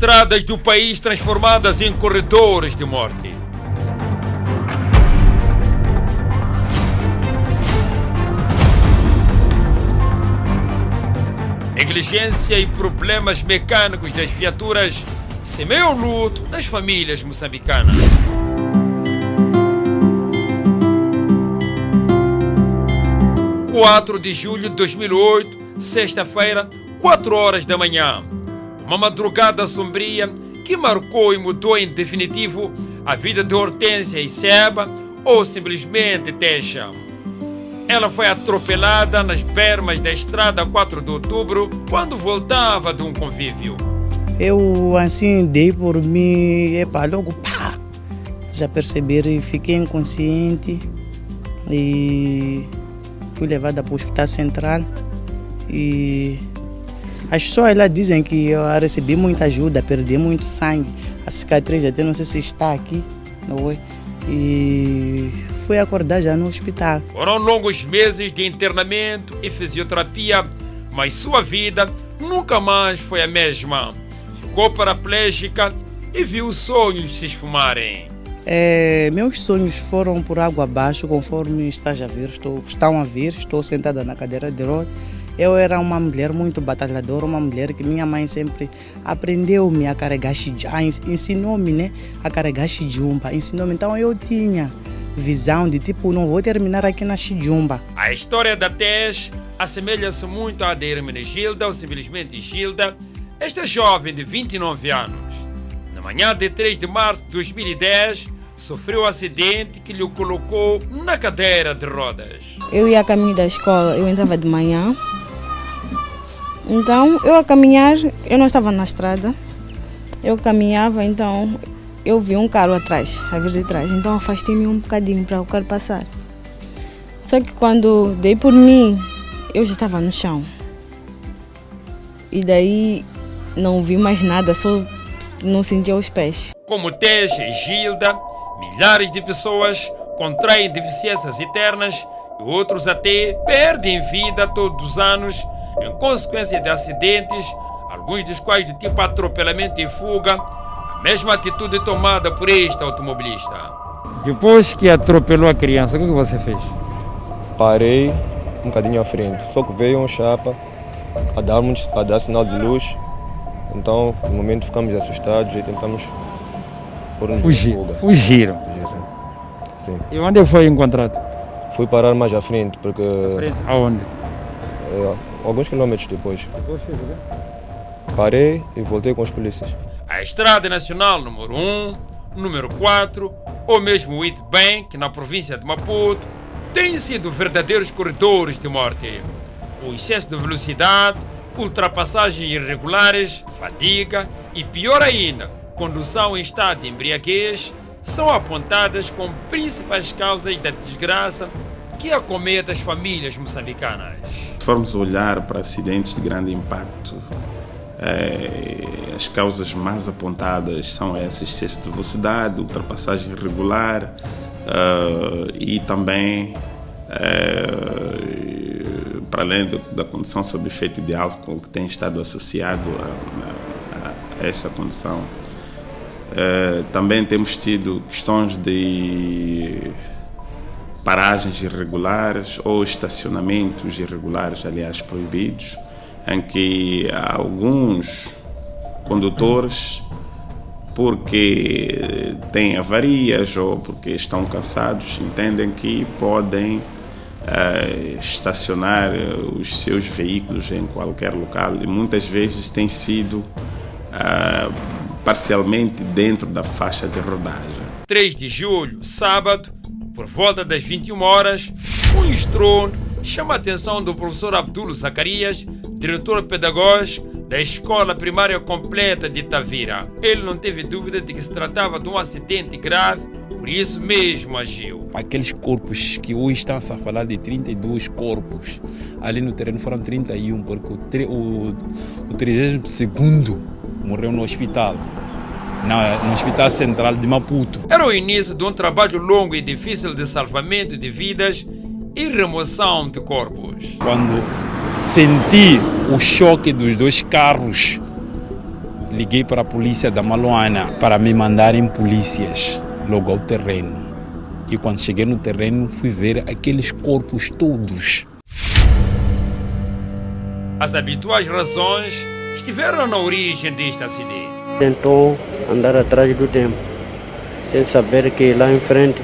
Estradas do país transformadas em corredores de morte. Negligência e problemas mecânicos das viaturas semeiam luto nas famílias moçambicanas. – 4 de julho de 2008, sexta-feira, 4 horas da manhã. Uma madrugada sombria que marcou e mudou em definitivo a vida de Hortência e Seba, ou simplesmente Techa. Ela foi atropelada nas bermas da estrada 4 de outubro, quando voltava de um convívio. Eu assim dei por mim, logo pá! Já perceberam, fiquei inconsciente e fui levada para o hospital central. E as pessoas lá dizem que eu recebi muita ajuda, perdi muito sangue. A cicatriz até não sei se está aqui, não é? E fui acordar já no hospital. Foram longos meses de internamento e fisioterapia, mas sua vida nunca mais foi a mesma. Ficou paraplégica e viu os sonhos se esfumarem. Meus sonhos foram por água abaixo, conforme estão a ver, estou sentada na cadeira de rodas. Eu era uma mulher muito batalhadora, uma mulher que minha mãe sempre aprendeu-me a carregar ensinou-me, né, a carregar chijumba, ensinou-me. Então eu tinha visão de não vou terminar aqui na chijumba. A história da Tess assemelha-se muito à da Hermenegilda, ou simplesmente Gilda, esta jovem de 29 anos. Na manhã de 3 de março de 2010, sofreu um acidente que lhe colocou na cadeira de rodas. Eu ia a caminho da escola, eu entrava de manhã. Então, eu a caminhar, eu não estava na estrada. Eu caminhava, então eu vi um carro atrás, a vir de trás. Então, afastei-me um bocadinho para o carro passar. Só que quando dei por mim, eu já estava no chão. E daí não vi mais nada, só não sentia os pés. Como Tess e Gilda, milhares de pessoas contraem deficiências eternas e outros até perdem vida todos os anos em consequência de acidentes, alguns dos quais do tipo atropelamento e fuga, a mesma atitude tomada por este automobilista. Depois que atropelou a criança, o que você fez? Parei um bocadinho à frente, só que veio um chapa a dar sinal de luz. Então, no momento ficamos assustados e tentamos Fugiram. Sim. E onde foi encontrado? Fui parar mais à frente, porque Aonde? Alguns quilômetros depois. Parei e voltei com os polícias. A Estrada Nacional número 1, número 4, ou mesmo o Witbank, na província de Maputo, têm sido verdadeiros corredores de morte. O excesso de velocidade, ultrapassagens irregulares, fadiga e, pior ainda, condução em estado de embriaguez, são apontadas como principais causas da desgraça que acomete as famílias moçambicanas. Se formos olhar para acidentes de grande impacto, as causas mais apontadas são esse excesso de velocidade, ultrapassagem irregular e também, para além da condução sob efeito de álcool que tem estado associado a essa condução, também temos tido questões de paragens irregulares ou estacionamentos irregulares, aliás proibidos, em que alguns condutores, porque têm avarias ou porque estão cansados, entendem que podem estacionar os seus veículos em qualquer local e muitas vezes tem sido parcialmente dentro da faixa de rodagem. 3 de julho, sábado, por volta das 21 horas, um estrondo chama a atenção do professor Abdul Zacarias, diretor pedagógico da Escola Primária Completa de Tavira. Ele não teve dúvida de que se tratava de um acidente grave, por isso mesmo agiu. Aqueles corpos que hoje estão-se a falar de 32 corpos, ali no terreno foram 31, porque o 32º morreu no hospital. No Hospital Central de Maputo. Era o início de um trabalho longo e difícil de salvamento de vidas e remoção de corpos. Quando senti o choque dos dois carros liguei para a polícia da Maloana para me mandarem polícias logo ao terreno. E quando cheguei no terreno, fui ver aqueles corpos todos. As habituais razões estiveram na origem deste acidente. Tentou andar atrás do tempo, sem saber que lá em frente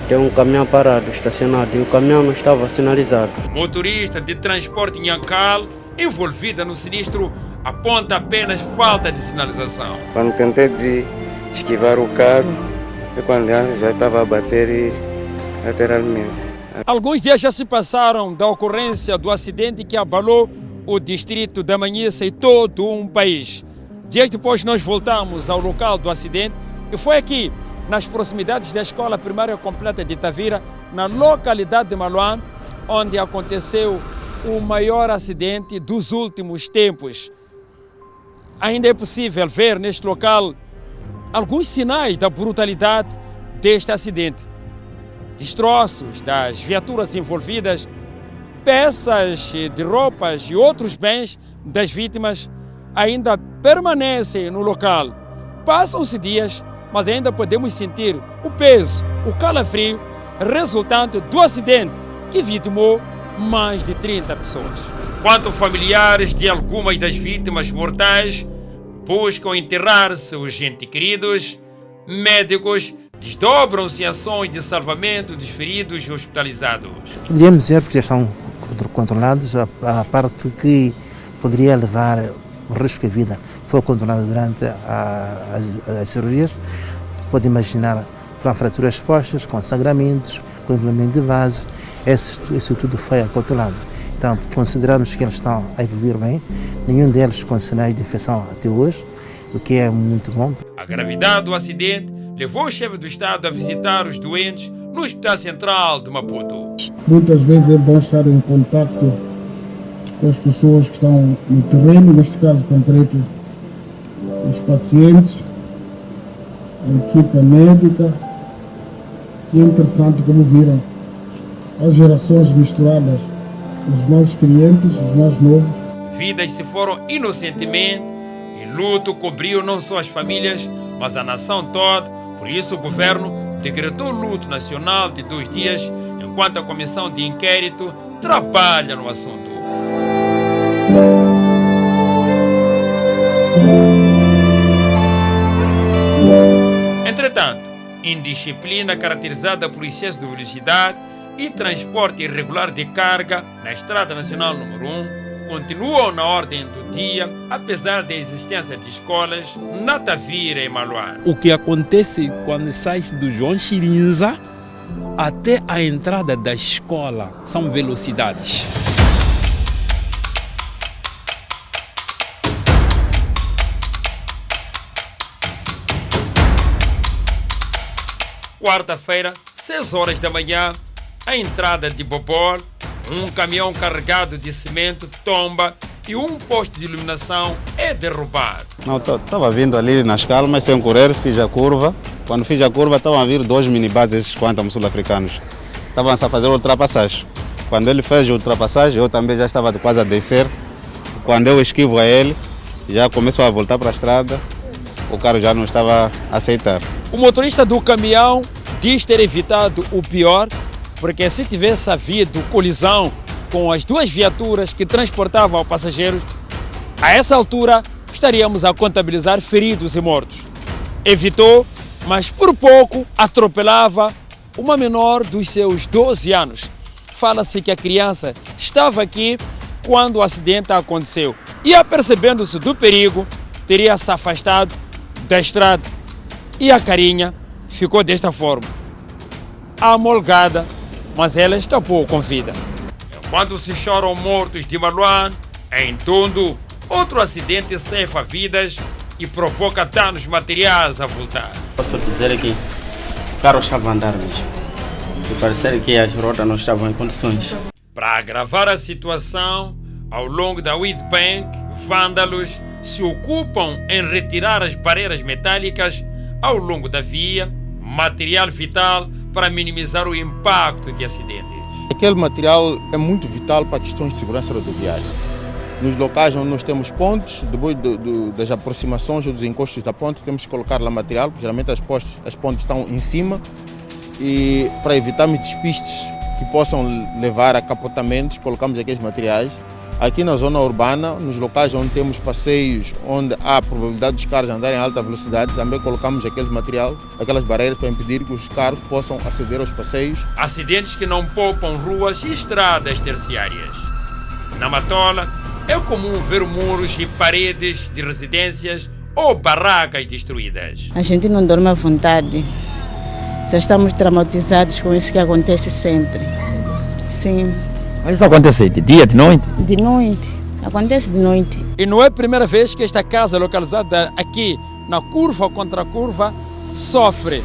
tem um caminhão parado, estacionado, e o caminhão não estava sinalizado. Motorista de transporte Nhancal, envolvida no sinistro, aponta apenas falta de sinalização. Quando tentei de esquivar o carro, e quando já estava a bater lateralmente. Alguns dias já se passaram da ocorrência do acidente que abalou o distrito da Manhissa e todo um país. Dias depois nós voltamos ao local do acidente e foi aqui, nas proximidades da Escola Primária Completa de Tavira, na localidade de Maloane, onde aconteceu o maior acidente dos últimos tempos. Ainda é possível ver neste local alguns sinais da brutalidade deste acidente. Destroços das viaturas envolvidas, peças de roupas e outros bens das vítimas ainda permanecem no local. Passam-se dias, mas ainda podemos sentir o peso, o calafrio resultante do acidente que vitimou mais de 30 pessoas. Quanto familiares de algumas das vítimas mortais buscam enterrar seus entes queridos, médicos desdobram-se em ações de salvamento dos feridos e hospitalizados. Podemos dizer que já estão controlados, a parte que poderia levar o risco de vida foi controlada durante as cirurgias. Pode imaginar, foram fraturas expostas, com sangramentos, com envolvimento de vaso, isso tudo foi controlado. Então, consideramos que eles estão a evoluir bem, nenhum deles com sinais de infecção até hoje, o que é muito bom. A gravidade do acidente levou o chefe do Estado a visitar os doentes no Hospital Central de Maputo. Muitas vezes é bom estar em contato com as pessoas que estão no terreno, neste caso concreto, os pacientes, a equipa médica. E é interessante, como viram, as gerações misturadas, os mais experientes, os mais novos. Vidas se foram inocentemente e luto cobriu não só as famílias, mas a nação toda. Por isso o governo decretou luto nacional de 2 dias, enquanto a comissão de inquérito trabalha no assunto. Entretanto, indisciplina caracterizada por excesso de velocidade e transporte irregular de carga na Estrada Nacional número 1 continuam na ordem do dia, apesar da existência de escolas na Tavira e Maloane. O que acontece quando sai do João Chirinza até a entrada da escola são velocidades. Quarta-feira, 6 horas da manhã, a entrada de Bobol, um caminhão carregado de cimento tomba e um poste de iluminação é derrubado. Não, estava vindo ali nas calmas, sem correr, fiz a curva. Quando fiz a curva, estavam a vir 2 minibuses, esses quantum sul-africanos. Estavam a fazer a ultrapassagem. Quando ele fez a ultrapassagem, eu também já estava quase a descer. Quando eu esquivo a ele, já começou a voltar para a estrada, o carro já não estava a aceitar. O motorista do caminhão diz ter evitado o pior, porque se tivesse havido colisão com as 2 viaturas que transportavam passageiros, a essa altura estaríamos a contabilizar feridos e mortos. Evitou, mas por pouco atropelava uma menor dos seus 12 anos. Fala-se que a criança estava aqui quando o acidente aconteceu e, apercebendo-se do perigo, teria se afastado da estrada e a carinha ficou desta forma, amolgada, mas ela escapou com vida. Enquanto se choram mortos de Maloane, em Tondo, outro acidente ceifa vidas e provoca danos materiais a voltar. Posso dizer que o carro estava a andar mesmo. E parecer que as rodas não estavam em condições. Para agravar a situação, ao longo da Wheat Bank, vândalos se ocupam em retirar as barreiras metálicas ao longo da via, material vital para minimizar o impacto de acidentes. Aquele material é muito vital para questões de segurança rodoviária. Nos locais onde nós temos pontes, depois das aproximações ou dos encostos da ponte, temos que colocar lá material, porque geralmente as pontes estão em cima, e para evitarmos despistes que possam levar a capotamentos, colocamos aqueles materiais. Aqui na zona urbana, nos locais onde temos passeios, onde há probabilidade dos carros andarem em alta velocidade, também colocamos aquele material, aquelas barreiras para impedir que os carros possam aceder aos passeios. Acidentes que não poupam ruas e estradas terciárias. Na Matola, é comum ver muros e paredes de residências ou barracas destruídas. A gente não dorme à vontade. Já estamos traumatizados com isso que acontece sempre. Sim. Mas isso acontece de dia, de noite? De noite. Acontece de noite. E não é a primeira vez que esta casa localizada aqui na curva contra a curva sofre.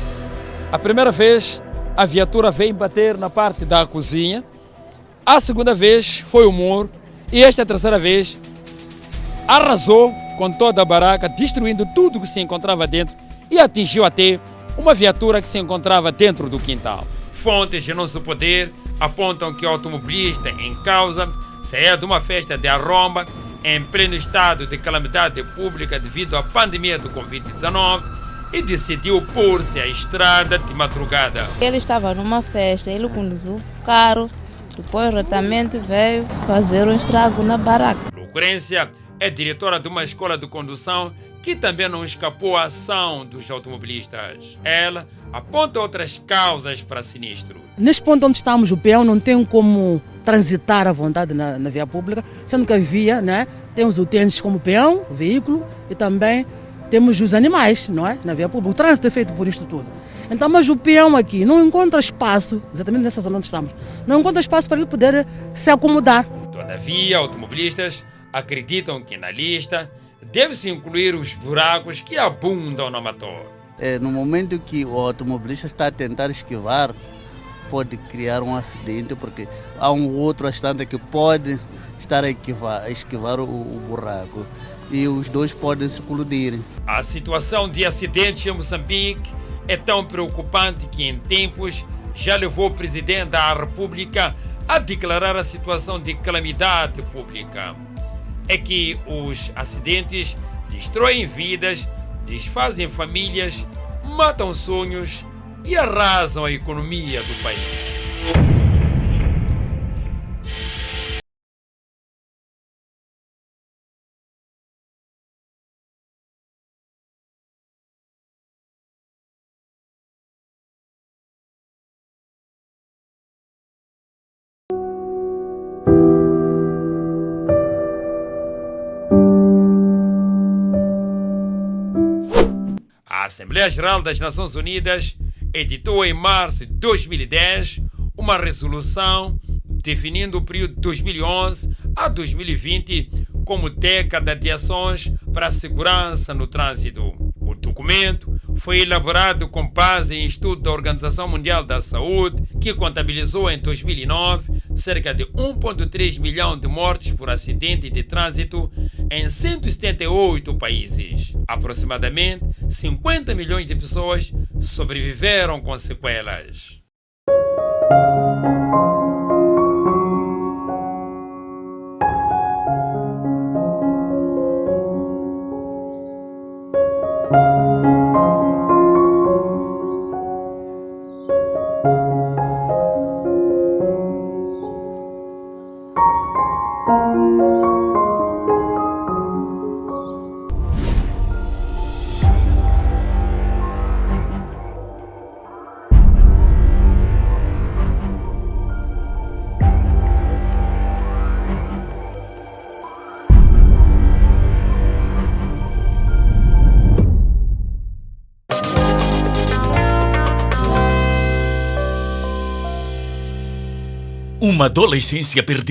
A primeira vez a viatura vem bater na parte da cozinha. A segunda vez foi o muro. E esta terceira vez arrasou com toda a barraca, destruindo tudo que se encontrava dentro e atingiu até uma viatura que se encontrava dentro do quintal. Fontes de nosso poder apontam que o automobilista em causa saía de uma festa de arromba em pleno estado de calamidade pública devido à pandemia do Covid-19 e decidiu pôr-se à estrada de madrugada. Ele estava numa festa, ele conduziu o carro, depois retamente veio fazer um estrago na barraca. Lucrência é diretora de uma escola de condução que também não escapou à ação dos automobilistas. Ela aponta outras causas para sinistro. Neste ponto onde estamos, o peão não tem como transitar à vontade na via pública, sendo que a via, né, temos utentes como peão, veículo, e também temos os animais, não é, na via pública. O trânsito é feito por isto tudo. Então, mas o peão aqui não encontra espaço, exatamente nessa zona onde estamos, não encontra espaço para ele poder se acomodar. Todavia, automobilistas acreditam que na lista deve-se incluir os buracos que abundam na Matola. No momento que o automobilista está a tentar esquivar, pode criar um acidente, porque há um outro bastante que pode estar a esquivar o buraco e os dois podem se colidir. A situação de acidentes em Moçambique é tão preocupante que em tempos já levou o presidente da República a declarar a situação de calamidade pública. É que os acidentes destroem vidas, desfazem famílias, matam sonhos e arrasam a economia do país. A Assembleia Geral das Nações Unidas editou em março de 2010 uma resolução definindo o período de 2011 a 2020 como década de ações para a segurança no trânsito. O documento foi elaborado com base em estudo da Organização Mundial da Saúde, que contabilizou em 2009 cerca de 1,3 milhão de mortes por acidente de trânsito em 178 países. Aproximadamente 50 milhões de pessoas sobreviveram com sequelas. Uma adolescência perdida.